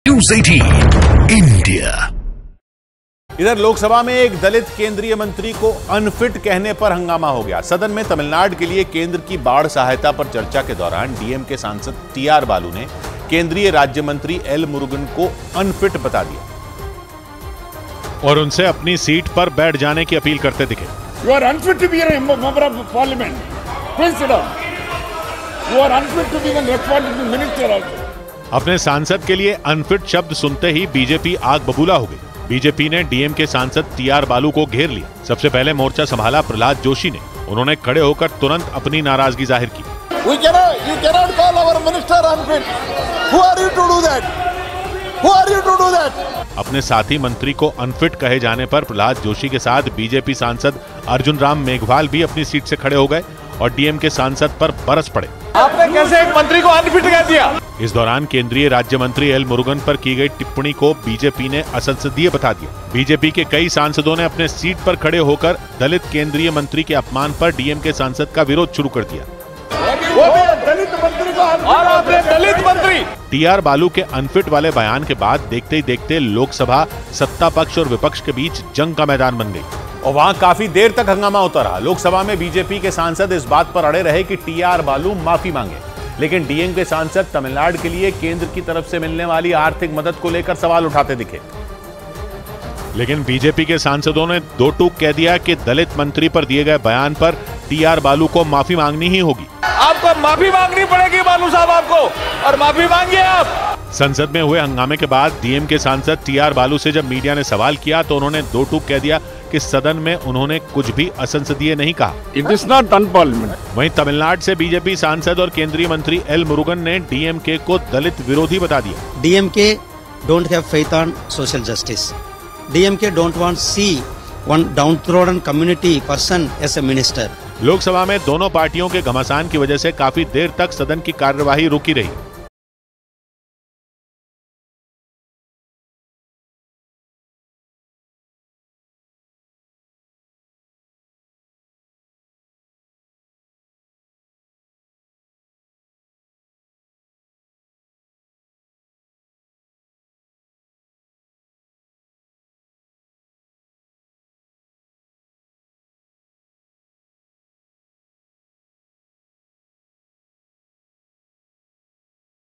News 18 India. इधर लोकसभा में एक दलित केंद्रीय मंत्री को अनफिट कहने पर हंगामा हो गया। सदन में तमिलनाडु के लिए केंद्र की बाढ़ सहायता पर चर्चा के दौरान डीएमके सांसद टीआर बालू ने केंद्रीय राज्य मंत्री एल मुरुगन को अनफिट बता दिया और उनसे अपनी सीट पर बैठ जाने की अपील करते दिखे। You are unfit to be a member of parliament. Please sit down. You are unfit to be the responsible minister also. अपने सांसद के लिए अनफिट शब्द सुनते ही बीजेपी आग बबूला हो गई। बीजेपी ने डीएमके सांसद टीआर बालू को घेर लिया। सबसे पहले मोर्चा संभाला प्रहलाद जोशी ने। उन्होंने खड़े होकर तुरंत अपनी नाराजगी जाहिर की। You cannot call our minister unfit. Who are you to do that? Who are you to do that? अपने साथी मंत्री को अनफिट कहे जाने पर प्रहलाद जोशी के साथ बीजेपी सांसद अर्जुन राम मेघवाल भी अपनी सीट से खड़े हो गए और डीएमके सांसद पर बरस पड़े। आपने कैसे एक मंत्री को अनफिट कह दिया? इस दौरान केंद्रीय राज्य मंत्री एल मुरुगन पर की गई टिप्पणी को बीजेपी ने असंसदीय बता दिया। बीजेपी के कई सांसदों ने अपने सीट पर खड़े होकर दलित केंद्रीय मंत्री के अपमान पर डीएमके सांसद का विरोध शुरू कर दिया। वो भी दलित मंत्री को और आपने दलित मंत्री। टीआर बालू के अनफिट वाले बयान के बाद देखते ही देखते लोकसभा सत्ता पक्ष और विपक्ष के बीच जंग का मैदान बन गई और वहां काफी देर तक हंगामा होता रहा। लोकसभा में बीजेपी के सांसद इस बात पर अड़े रहे कि टीआर बालू माफी मांगे, लेकिन डीएमके सांसद तमिलनाडु के लिए केंद्र की तरफ से मिलने वाली आर्थिक मदद को लेकर सवाल उठाते दिखे। लेकिन बीजेपी के सांसदों ने दो टूक कह दिया कि दलित मंत्री पर दिए गए बयान पर टीआर बालू को माफी मांगनी ही होगी। आपको माफी मांगनी पड़ेगी बालू साहब आपको, और माफी मांगिए आप। संसद में हुए हंगामे के बाद डीएमके सांसद टीआर बालू से जब मीडिया ने सवाल किया तो उन्होंने दो टूक कह दिया कि सदन में उन्होंने कुछ भी असंसदीय नहीं कहा। It is not unparliamentary. वहीं तमिलनाडु से बीजेपी सांसद और केंद्रीय मंत्री एल मुरुगन ने डीएमके को दलित विरोधी बता दिया। DMK don't have faith on social justice. DMK don't want see one downtrodden community person as a minister. Lok Sabha में दोनों पार्टियों के घमासान की वजह से काफी देर तक सदन की कार्यवाही रुकी रही।